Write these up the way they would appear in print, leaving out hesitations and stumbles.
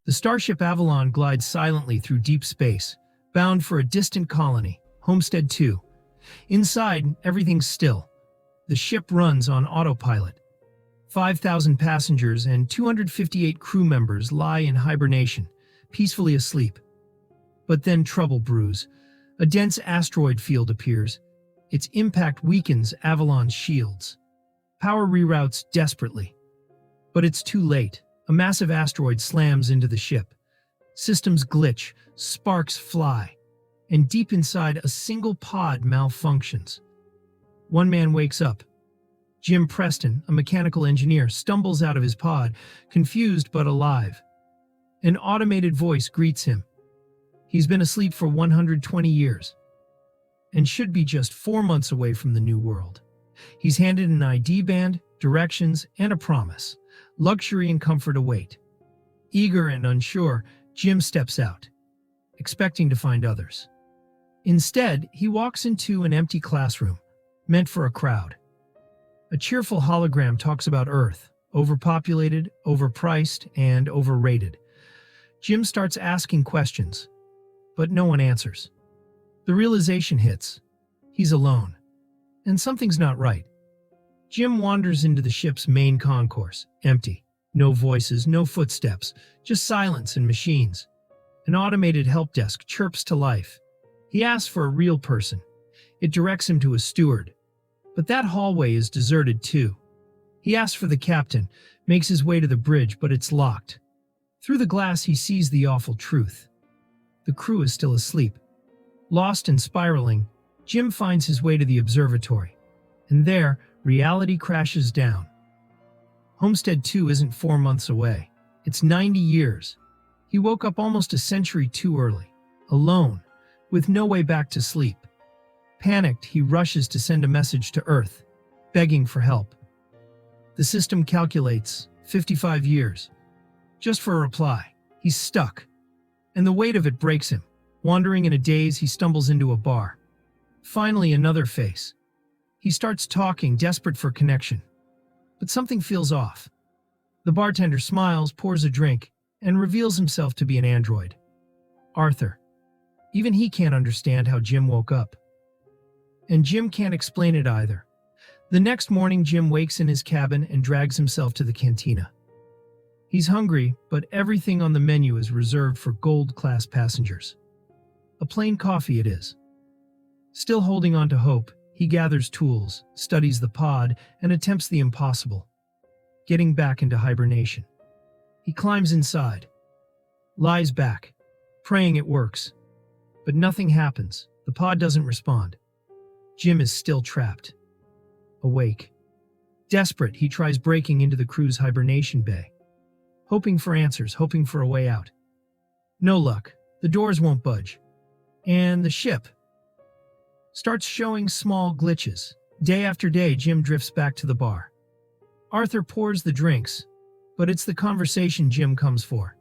The starship Avalon glides silently through deep space, bound for a distant colony, Homestead 2. Inside, everything's still. The ship runs on autopilot. 5,000 passengers and 258 crew members lie in hibernation, peacefully asleep. But then trouble brews. A dense asteroid field appears. Its impact weakens Avalon's shields. Power reroutes desperately. But it's too late. A massive asteroid slams into the ship. Systems glitch, sparks fly, and deep inside, a single pod malfunctions. One man wakes up. Jim Preston, a mechanical engineer, stumbles out of his pod, confused but alive. An automated voice greets him. He's been asleep for 120 years and should be just 4 months away from the new world. He's handed an ID band, directions, and a promise. Luxury and comfort await. Eager and unsure, Jim steps out, expecting to find others. Instead, he walks into an empty classroom, meant for a crowd. A cheerful hologram talks about Earth, overpopulated, overpriced, and overrated. Jim starts asking questions, but no one answers. The realization hits. He's alone, and something's not right. Jim wanders into the ship's main concourse, empty. No voices, no footsteps, just silence and machines. An automated help desk chirps to life. He asks for a real person. It directs him to a steward. But that hallway is deserted too. He asks for the captain, makes his way to the bridge, but it's locked. Through the glass, he sees the awful truth. The crew is still asleep. Lost and spiraling, Jim finds his way to the observatory. And there, reality crashes down. Homestead 2 isn't 4 months away. It's 90 years. He woke up almost a century too early, alone, with no way back to sleep. Panicked, he rushes to send a message to Earth, begging for help. The system calculates 55 years. Just for a reply, he's stuck. And the weight of it breaks him. Wandering in a daze, he stumbles into a bar. Finally, another face. He starts talking, desperate for connection. But something feels off. The bartender smiles, pours a drink, and reveals himself to be an android. Arthur. Even he can't understand how Jim woke up. And Jim can't explain it either. The next morning, Jim wakes in his cabin and drags himself to the cantina. He's hungry, but everything on the menu is reserved for gold-class passengers. A plain coffee it is. Still holding on to hope, he gathers tools, studies the pod, and attempts the impossible, getting back into hibernation. He climbs inside, lies back, praying it works. But nothing happens. The pod doesn't respond. Jim is still trapped. Awake. Desperate, he tries breaking into the crew's hibernation bay, hoping for answers, hoping for a way out. No luck. The doors won't budge. And the ship starts showing small glitches. Day after day, Jim drifts back to the bar. Arthur pours the drinks, but it's the conversation Jim comes for.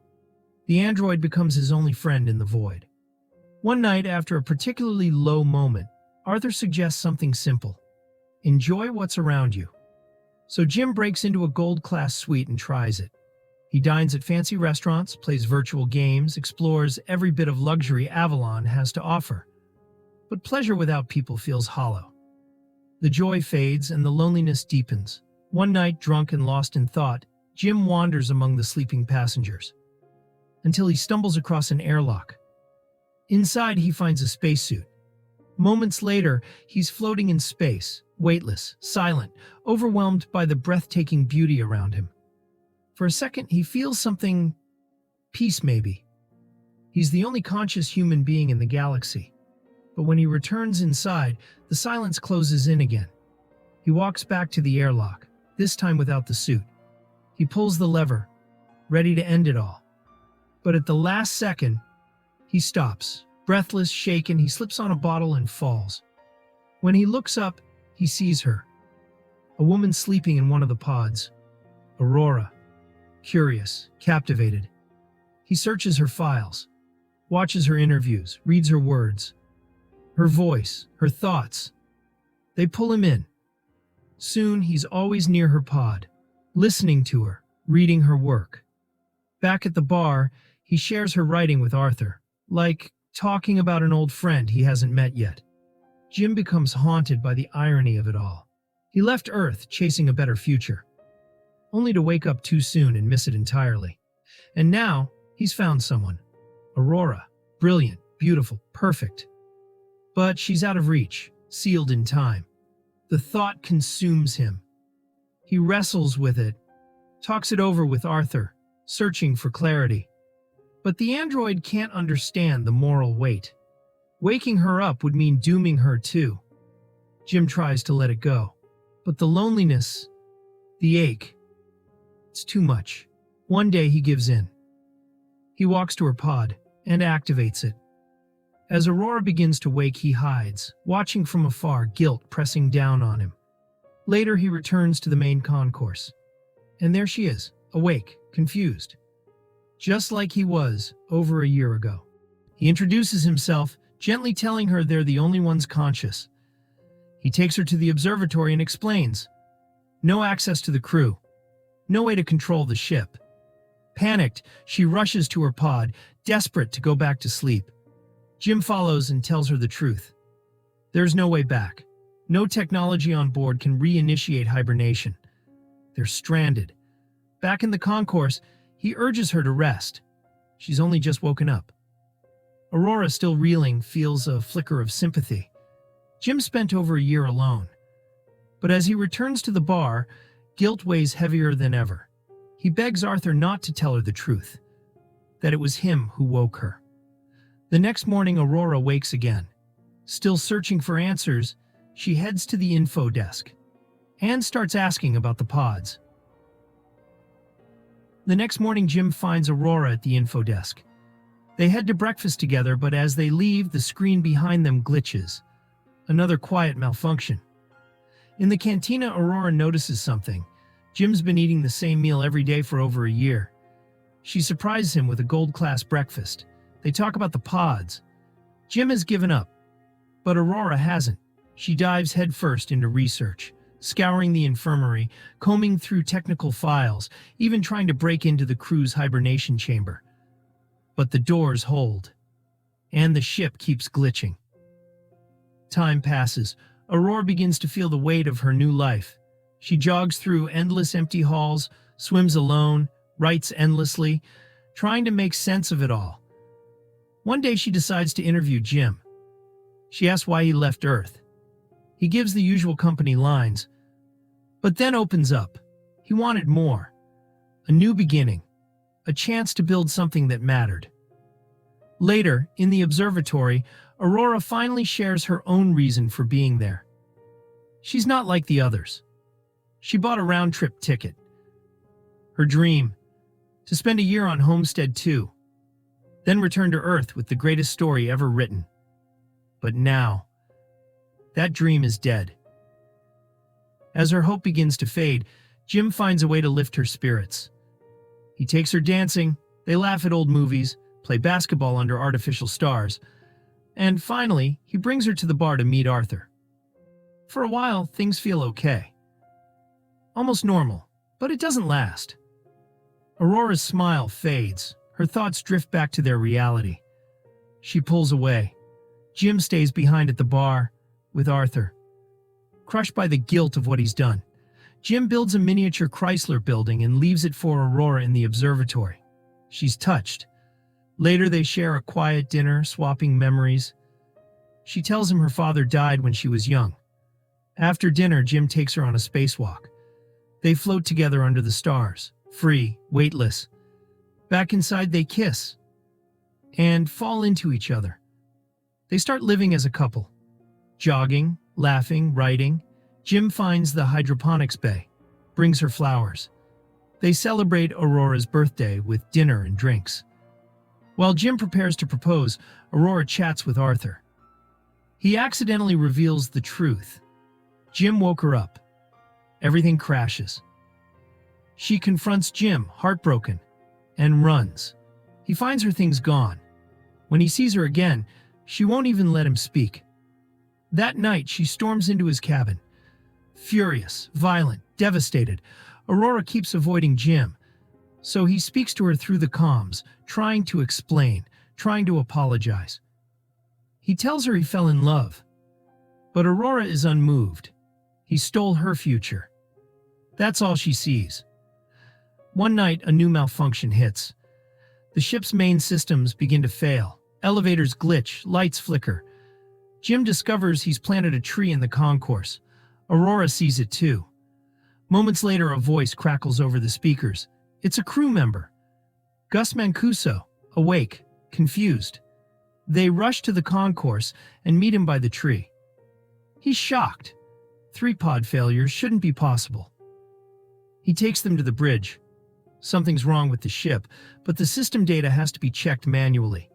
The android becomes his only friend in the void. One night, after a particularly low moment, Arthur suggests something simple. Enjoy what's around you. So Jim breaks into a gold-class suite and tries it. He dines at fancy restaurants, plays virtual games, explores every bit of luxury Avalon has to offer. But pleasure without people feels hollow. The joy fades and the loneliness deepens. One night, drunk and lost in thought, Jim wanders among the sleeping passengers, until he stumbles across an airlock. Inside, he finds a spacesuit. Moments later, he's floating in space, weightless, silent, overwhelmed by the breathtaking beauty around him. For a second, he feels something. Peace, maybe. He's the only conscious human being in the galaxy. But when he returns inside, the silence closes in again. He walks back to the airlock, this time without the suit. He pulls the lever, ready to end it all. But at the last second, he stops. Breathless, shaken, he slips on a bottle and falls. When he looks up, he sees her. A woman sleeping in one of the pods. Aurora. Curious, captivated. He searches her files, watches her interviews, reads her words. Her voice, her thoughts. They pull him in. Soon, he's always near her pod, listening to her, reading her work. Back at the bar, He shares her writing with Arthur, like talking about an old friend he hasn't met yet. Jim becomes haunted by the irony of it all. He left Earth chasing a better future, only to wake up too soon and miss it entirely. And now, he's found someone. Aurora. Brilliant, beautiful, perfect. But she's out of reach, sealed in time. The thought consumes him. He wrestles with it, talks it over with Arthur, searching for clarity. But the android can't understand the moral weight. Waking her up would mean dooming her too. Jim tries to let it go. But the loneliness, the ache, it's too much. One day he gives in. He walks to her pod and activates it. As Aurora begins to wake, he hides, watching from afar, guilt pressing down on him. Later, he returns to the main concourse. And there she is, awake, confused. Just like he was over a year ago. He introduces himself, gently telling her they're the only ones conscious. He takes her to the observatory and explains. No access to the crew. No way to control the ship. Panicked, she rushes to her pod, desperate to go back to sleep. Jim follows and tells her the truth. There's no way back. No technology on board can reinitiate hibernation. They're stranded. Back in the concourse, he urges her to rest. She's only just woken up. Aurora, still reeling, feels a flicker of sympathy. Jim spent over a year alone. But as he returns to the bar, guilt weighs heavier than ever. He begs Arthur not to tell her the truth, that it was him who woke her. The next morning, Aurora wakes again. Still searching for answers, she heads to the info desk and starts asking about the pods. The next morning, Jim finds Aurora at the info desk. They head to breakfast together, but as they leave, the screen behind them glitches. Another quiet malfunction. In the cantina, Aurora notices something. Jim's been eating the same meal every day for over a year. She surprises him with a gold-class breakfast. They talk about the pods. Jim has given up, but Aurora hasn't. She dives headfirst into research, scouring the infirmary, combing through technical files, even trying to break into the crew's hibernation chamber. But the doors hold, and the ship keeps glitching. Time passes. Aurora begins to feel the weight of her new life. She jogs through endless empty halls, swims alone, writes endlessly, trying to make sense of it all. One day she decides to interview Jim. She asks why he left Earth. He gives the usual company lines, but then opens up. He wanted more. A new beginning. A chance to build something that mattered. Later, in the observatory, Aurora finally shares her own reason for being there. She's not like the others. She bought a round-trip ticket. Her dream, to spend a year on Homestead 2, then return to Earth with the greatest story ever written. But now, that dream is dead. As her hope begins to fade, Jim finds a way to lift her spirits. He takes her dancing, they laugh at old movies, play basketball under artificial stars, and finally, he brings her to the bar to meet Arthur. For a while, things feel okay. Almost normal, but it doesn't last. Aurora's smile fades. Her thoughts drift back to their reality. She pulls away. Jim stays behind at the bar with Arthur. Crushed by the guilt of what he's done, Jim builds a miniature Chrysler building and leaves it for Aurora in the observatory. She's touched. Later, they share a quiet dinner, swapping memories. She tells him her father died when she was young. After dinner, Jim takes her on a spacewalk. They float together under the stars, free, weightless. Back inside, they kiss and fall into each other. They start living as a couple, jogging, laughing, writing. Jim finds the hydroponics bay, brings her flowers. They celebrate Aurora's birthday with dinner and drinks. While Jim prepares to propose, Aurora chats with Arthur. He accidentally reveals the truth. Jim woke her up. Everything crashes. She confronts Jim, heartbroken, and runs. He finds her things gone. When he sees her again, she won't even let him speak. That night, she storms into his cabin. Furious, violent, devastated, Aurora keeps avoiding Jim, So he speaks to her through the comms, trying to explain, trying to apologize. He tells her he fell in love. But Aurora is unmoved. He stole her future. That's all she sees. One night, a new malfunction hits. The ship's main systems begin to fail. Elevators glitch, lights flicker. Jim discovers he's planted a tree in the concourse. Aurora sees it too. Moments later, a voice crackles over the speakers. It's a crew member. Gus Mancuso, awake, confused. They rush to the concourse and meet him by the tree. He's shocked. 3 pod failures shouldn't be possible. He takes them to the bridge. Something's wrong with the ship, but the system data has to be checked manually.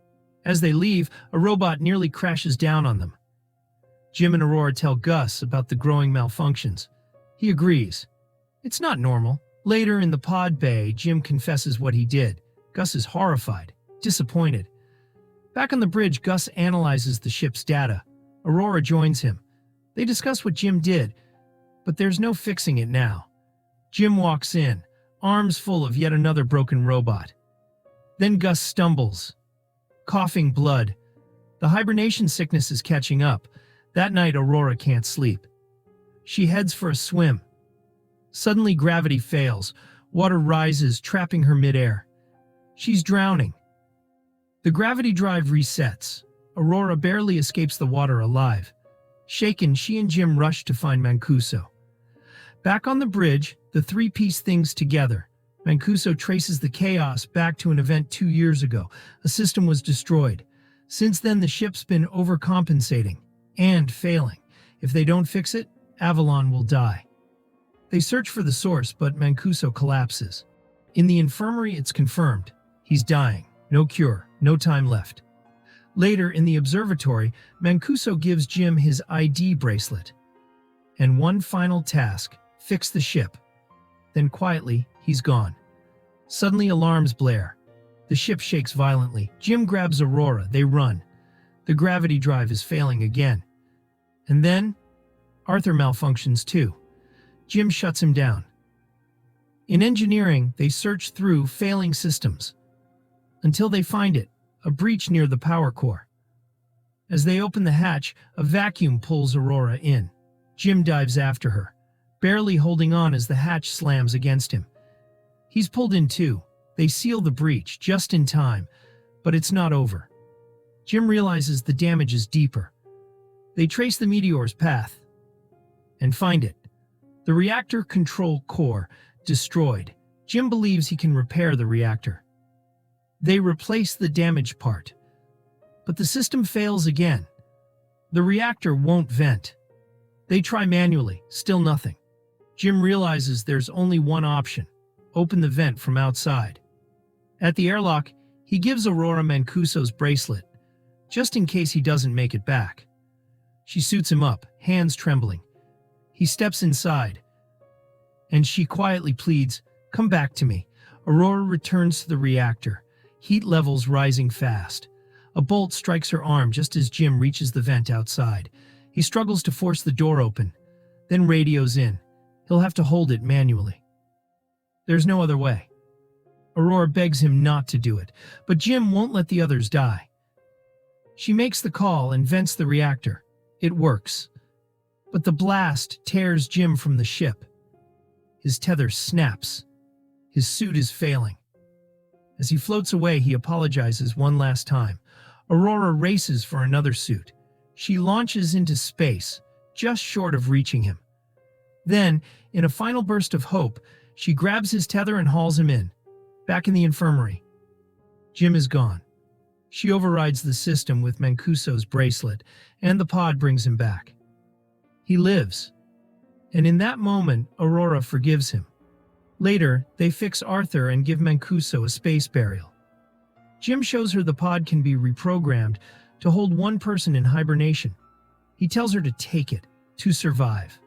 As they leave, a robot nearly crashes down on them. Jim and Aurora tell Gus about the growing malfunctions. He agrees. It's not normal. Later in the pod bay, Jim confesses what he did. Gus is horrified, disappointed. Back on the bridge, Gus analyzes the ship's data. Aurora joins him. They discuss what Jim did, but there's no fixing it now. Jim walks in, arms full of yet another broken robot. Then Gus stumbles, coughing blood. The hibernation sickness is catching up. That night, Aurora can't sleep. She heads for a swim. Suddenly, gravity fails. Water rises, trapping her midair. She's drowning. The gravity drive resets. Aurora barely escapes the water alive. Shaken, she and Jim rush to find Mancuso. Back on the bridge, the 3 piece things together. Mancuso traces the chaos back to an event 2 years ago. A system was destroyed. Since then, the ship's been overcompensating and failing. If they don't fix it, Avalon will die. They search for the source, but Mancuso collapses. In the infirmary, it's confirmed. He's dying. No cure. No time left. Later, in the observatory, Mancuso gives Jim his ID bracelet. And one final task: fix the ship. Then quietly, he's gone. Suddenly, alarms blare. The ship shakes violently. Jim grabs Aurora. They run. The gravity drive is failing again. And then, Arthur malfunctions too. Jim shuts him down. In engineering, they search through failing systems until they find it, a breach near the power core. As they open the hatch, a vacuum pulls Aurora in. Jim dives after her, barely holding on as the hatch slams against him. He's pulled in too. They seal the breach just in time, but it's not over. Jim realizes the damage is deeper. They trace the meteor's path and find it. The reactor control core destroyed. Jim believes he can repair the reactor. They replace the damaged part, but the system fails again. The reactor won't vent. They try manually, still nothing. Jim realizes there's only one option: open the vent from outside. At the airlock, he gives Aurora Mancuso's bracelet, just in case he doesn't make it back. She suits him up, hands trembling. He steps inside, and she quietly pleads, "Come back to me." Aurora returns to the reactor, heat levels rising fast. A bolt strikes her arm just as Jim reaches the vent outside. He struggles to force the door open, then radios in. He'll have to hold it manually. There's no other way. Aurora begs him not to do it, but Jim won't let the others die. She makes the call and vents the reactor. It works. But the blast tears Jim from the ship. His tether snaps. His suit is failing. As he floats away, he apologizes one last time. Aurora races for another suit. She launches into space, just short of reaching him. Then, in a final burst of hope, she grabs his tether and hauls him in. Back in the infirmary, Jim is gone. She overrides the system with Mancuso's bracelet, and the pod brings him back. He lives. And in that moment, Aurora forgives him. Later, they fix Arthur and give Mancuso a space burial. Jim shows her the pod can be reprogrammed to hold one person in hibernation. He tells her to take it, to survive.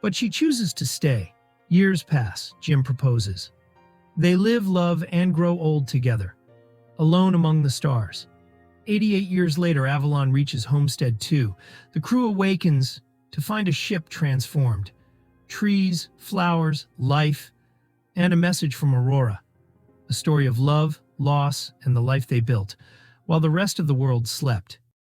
But she chooses to stay. Years pass, Jim proposes. They live, love, and grow old together, alone among the stars. 88 years later, Avalon reaches Homestead 2. The crew awakens to find a ship transformed. Trees, flowers, life, and a message from Aurora. a story of love, loss, and the life they built, while the rest of the world slept.